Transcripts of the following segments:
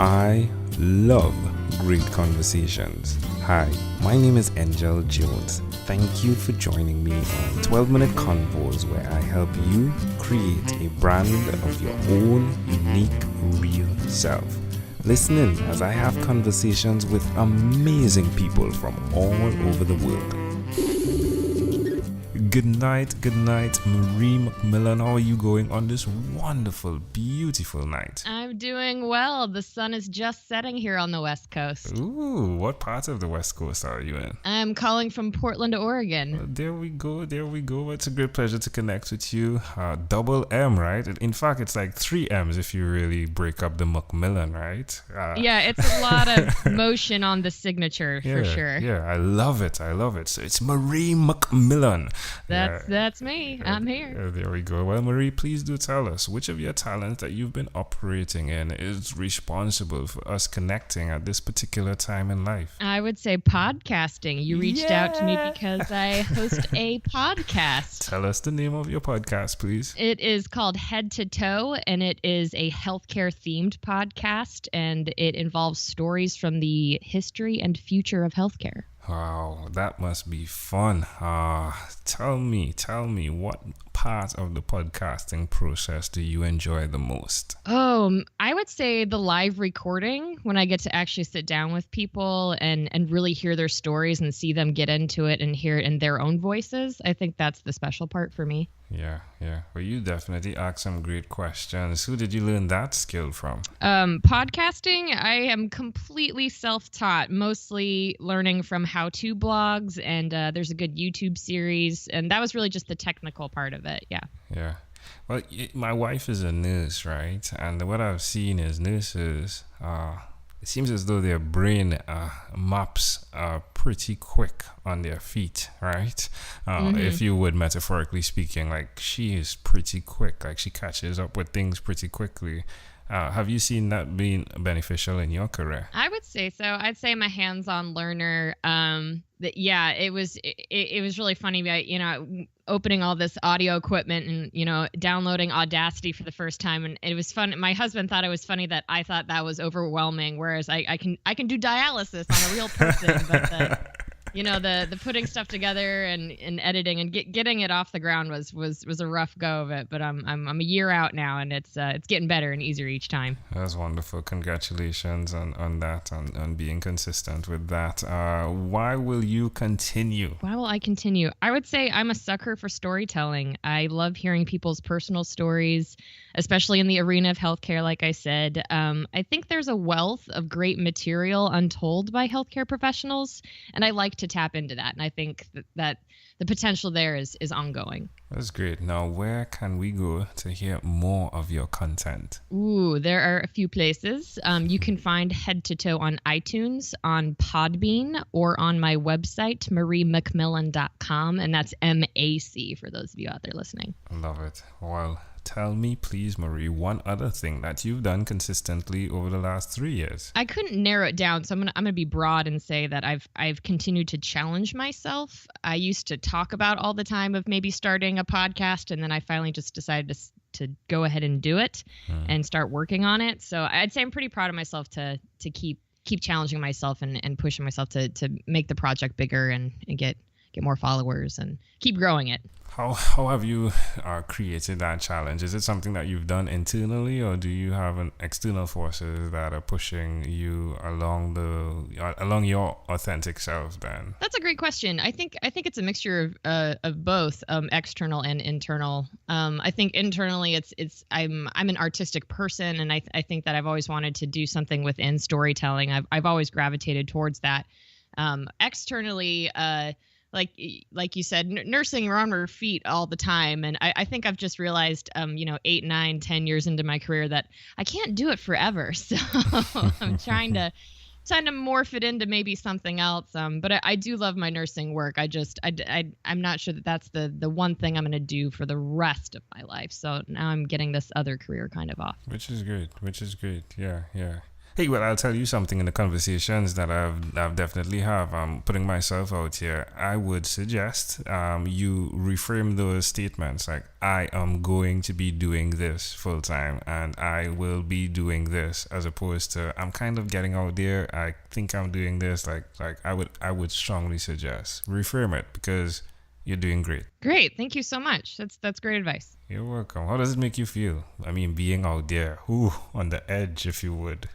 I love great conversations. Hi, my name is Angel Jones. Thank you for joining me on 12-minute convos where I help you create a brand of your own unique, real self. Listen in as I have conversations with amazing people from all over the world. Good night, Marie MacMillan. How are you going on this wonderful, beautiful night? I'm doing well. The sun is just setting here on the West Coast. Ooh, what part of the West Coast are you in? I'm calling from Portland, Oregon. There we go. It's a great pleasure to connect with you. Double M, right? In fact, it's like 3 M's if you really break up the MacMillan, right? Yeah, it's a lot of motion on the signature for sure. Yeah, I love it. So it's Marie MacMillan. That's me. I'm here. There we go. Well, Marie, please do tell us which of your talents that you've been operating in is responsible for us connecting at this particular time in life. I would say podcasting. You reached out to me because I host a podcast. Tell us the name of your podcast, please. It is called Head to Toe, and it is a healthcare themed podcast, and it involves stories from the history and future of healthcare. Wow, that must be fun. Tell me, what part of the podcasting process do you enjoy the most? I would say the live recording, when I get to actually sit down with people and really hear their stories and see them get into it and hear it in their own voices. I think that's the special part for me. Yeah. Well, you definitely asked some great questions. Who did you learn that skill from? Podcasting, I am completely self-taught, mostly learning from how-to blogs, and there's a good YouTube series, and that was really just the technical part of it, Yeah. Well, my wife is a nurse, right? And what I've seen is nurses, it seems as though their brain maps are pretty quick on their feet, right? If you would, metaphorically speaking, like she is pretty quick, like she catches up with things pretty quickly. Have you seen that being beneficial in your career? I would say so. I'd say I'm a hands-on learner. It was really funny. Opening all this audio equipment and downloading Audacity for the first time, and it was fun. My husband thought it was funny that I thought that was overwhelming, whereas I can do dialysis on a real person, but the putting stuff together and editing and getting it off the ground was a rough go of it. But I'm a year out now, and it's getting better and easier each time. That's wonderful. Congratulations on that, on being consistent with that. Why will you continue? Why will I continue? I would say I'm a sucker for storytelling. I love hearing people's personal stories, especially in the arena of healthcare. Like I said, I think there's a wealth of great material untold by healthcare professionals, and I like to tap into that. And I think that the potential there is ongoing. That's great. Now, where can we go to hear more of your content? Ooh, there are a few places. You can find Head to Toe on iTunes, on Podbean, or on my website, mariemacmillan.com. And that's MAC for those of you out there listening. I love it. Well, tell me, please, Marie, one other thing that you've done consistently over the last 3 years. I couldn't narrow it down, so I'm gonna be broad and say that I've continued to challenge myself. I used to talk about all the time of maybe starting a podcast, and then I finally just decided to go ahead and do it and start working on it. So I'd say I'm pretty proud of myself to keep challenging myself and pushing myself to make the project bigger and get more followers and keep growing it. How have you created that challenge? Is it something that you've done internally, or do you have external forces that are pushing you along your authentic self? Then that's a great question. I think it's a mixture of both, external and internal. I think internally, I'm an artistic person, and I think that I've always wanted to do something within storytelling. I've always gravitated towards that. Externally, like you said, nursing, we're on our feet all the time. And I think I've just realized, 8, 9, 10 years into my career that I can't do it forever. So I'm trying to morph it into maybe something else. But I do love my nursing work. I'm not sure that that's the one thing I'm going to do for the rest of my life. So now I'm getting this other career kind of off. Which is great. Yeah. Hey, well, I'll tell you something in the conversations that I've definitely have. I'm putting myself out here. I would suggest you reframe those statements like, I am going to be doing this full time and I will be doing this, as opposed to, I'm kind of getting out there. I think I'm doing this. Like I would strongly suggest reframe it, because you're doing great. Great. Thank you so much. That's great advice. You're welcome. How does it make you feel? I mean, being out there, on the edge, if you would.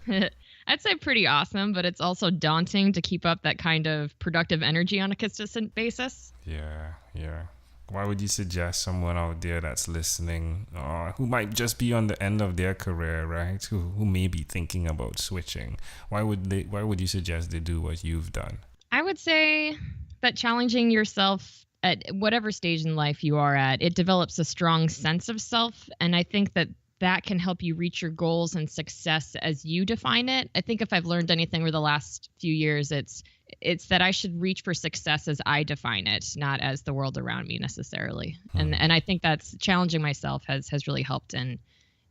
I'd say pretty awesome, but it's also daunting to keep up that kind of productive energy on a consistent basis. Yeah, yeah. Why would you suggest someone out there that's listening, who might just be on the end of their career, right? Who may be thinking about switching? Why would you suggest they do what you've done? I would say that challenging yourself at whatever stage in life you are at, it develops a strong sense of self. And I think that can help you reach your goals and success as you define it. I think if I've learned anything over the last few years, it's that I should reach for success as I define it, not as the world around me necessarily. And I think that's challenging myself has really helped in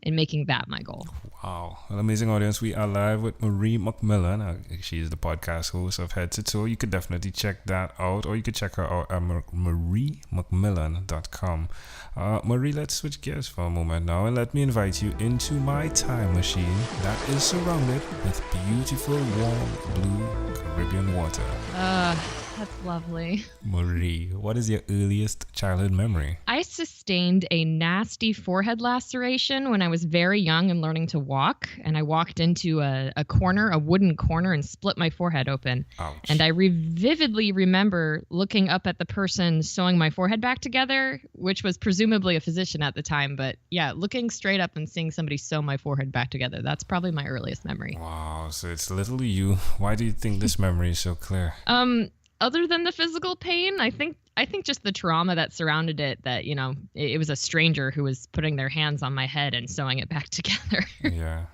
making that my goal. Wow. An amazing audience. We are live with Marie MacMillan. She is the podcast host of Head to Toe. You could definitely check that out, or you could check her out at mariemacmillan.com. Marie, let's switch gears for a moment now, and let me invite you into my time machine that is surrounded with beautiful, warm, blue Caribbean water. That's lovely. Marie, what is your earliest childhood memory? I sustained a nasty forehead laceration when I was very young and learning to walk. And I walked into a wooden corner, and split my forehead open. Ouch. And I vividly remember looking up at the person sewing my forehead back together, which was presumably a physician at the time. But yeah, looking straight up and seeing somebody sew my forehead back together. That's probably my earliest memory. Wow, so it's little you. Why do you think this memory is so clear? Other than the physical pain, I think just the trauma that surrounded it, that, it was a stranger who was putting their hands on my head and sewing it back together. Yeah.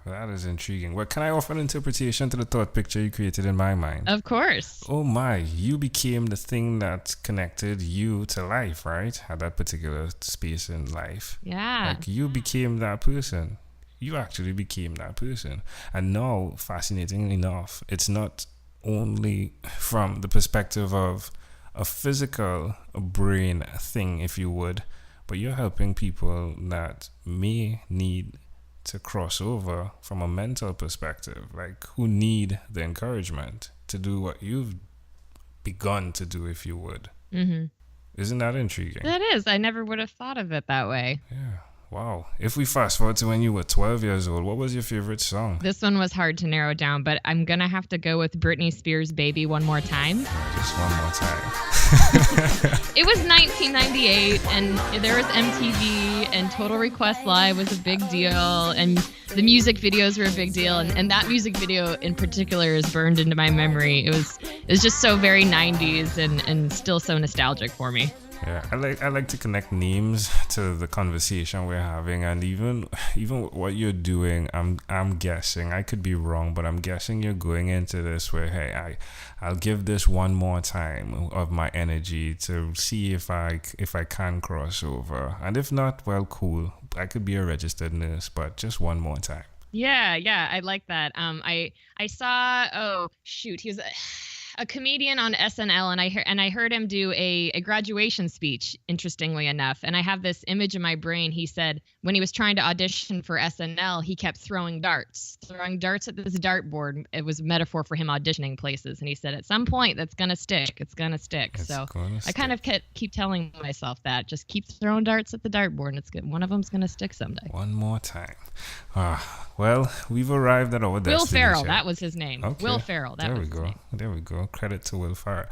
That is intriguing. Well, can I offer an interpretation to the thought picture you created in my mind? Of course. Oh my, you became the thing that connected you to life, right? At that particular space in life. Yeah. Like, you became that person. You actually became that person. And now, fascinatingly enough, it's not only from the perspective of a physical brain thing, if you would, but you're helping people that may need to cross over from a mental perspective, like who need the encouragement to do what you've begun to do, if you would. Mm-hmm. Isn't that intriguing? That is. I never would have thought of it that way. Yeah. Wow. If we fast forward to when you were 12 years old, what was your favorite song? This one was hard to narrow down, but I'm going to have to go with Britney Spears' Baby One More Time. Just one more time. It was 1998, and there was MTV, and Total Request Live was a big deal, and the music videos were a big deal, and that music video in particular is burned into my memory. It was just so very 90s and still so nostalgic for me. Yeah, I like to connect names to the conversation we're having, and even what you're doing. I'm guessing, I could be wrong, but I'm guessing you're going into this where, hey, I'll give this one more time of my energy to see if I can cross over, and if not, well, cool. I could be a registered nurse, but just one more time. Yeah, I like that. I saw, he was a comedian on SNL, and I heard him do a graduation speech, interestingly enough. And I have this image in my brain. He said when he was trying to audition for SNL, he kept throwing darts at this dartboard. It was a metaphor for him auditioning places. And he said, at some point, that's going to stick. It's going to stick. I kind of keep telling myself that. Just keep throwing darts at the dartboard, and it's good. One of them's going to stick someday. One more time. Well, we've arrived at our destination. Will Ferrell, that was his name. Okay. Will Ferrell, that was his name. There we go. Credit to Will Ferrell.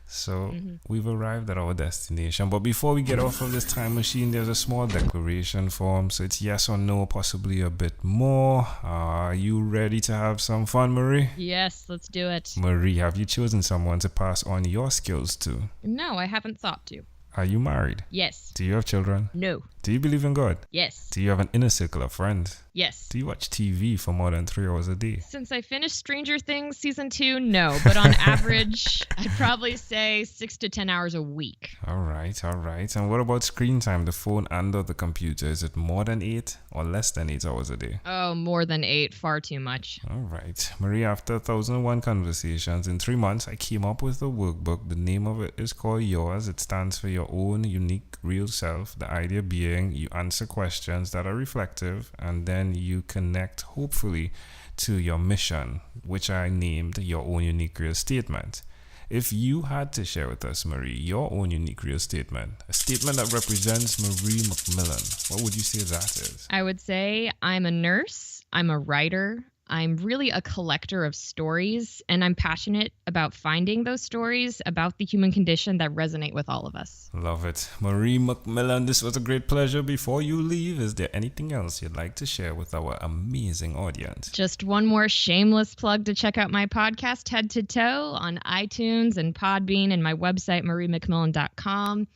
So we've arrived at our destination. But before we get off of this time machine, there's a small declaration form. So it's yes or no, possibly a bit more. Are you ready to have some fun, Marie? Yes, let's do it. Marie, have you chosen someone to pass on your skills to? No, I haven't thought to. Are you married? Yes. Do you have children? No. Do you believe in God? Yes. Do you have an inner circle of friends? Yes. Do you watch TV for more than 3 hours a day? Since I finished Stranger Things season 2, no. But on average, I'd probably say 6 to 10 hours a week. All right. And what about screen time, the phone and or the computer? Is it more than 8 or less than 8 hours a day? Oh, more than 8. Far too much. All right. Marie, after 1,001 conversations, in 3 months, I came up with a workbook. The name of it is called Yours. It stands for your own unique real self. The idea being you answer questions that are reflective and then you connect, hopefully, to your mission, which I named Your Own Unique Real Statement. If you had to share with us, Marie, your own unique real statement, a statement that represents Marie MacMillan, what would you say that is? I would say I'm a nurse, I'm a writer, I'm really a collector of stories, and I'm passionate about finding those stories about the human condition that resonate with all of us. Love it. Marie MacMillan, this was a great pleasure. Before you leave, is there anything else you'd like to share with our amazing audience? Just one more shameless plug to check out my podcast, Head to Toe, on iTunes and Podbean and my website, mariemacmillan.com.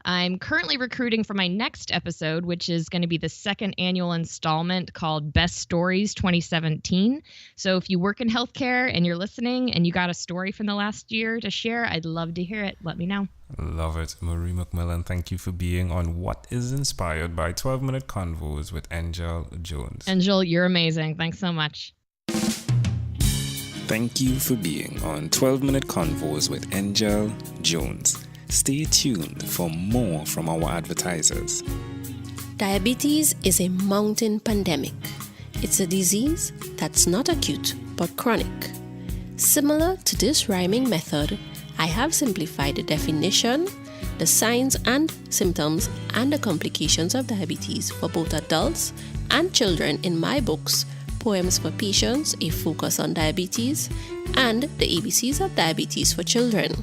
I'm currently recruiting for my next episode, which is going to be the second annual installment called Best Stories 2017. So if you work in healthcare and you're listening and you got a story from the last year to share, I'd love to hear it. Let me know. Love it. Marie MacMillan, thank you for being on What is Inspired by 12-Minute Convos with Angel Jones. Angel, you're amazing. Thanks so much. Thank you for being on 12-Minute Convos with Angel Jones. Stay tuned for more from our advertisers. Diabetes is a mountain pandemic. It's a disease that's not acute but chronic. Similar to this rhyming method, I have simplified the definition, the signs and symptoms, and the complications of diabetes for both adults and children in my books, Poems for Patients, A Focus on Diabetes, and The ABCs of Diabetes for Children.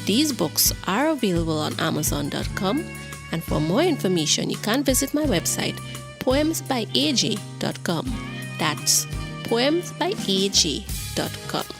These books are available on Amazon.com, and for more information, you can visit my website, poemsbyaj.com. That's poemsbyaj.com.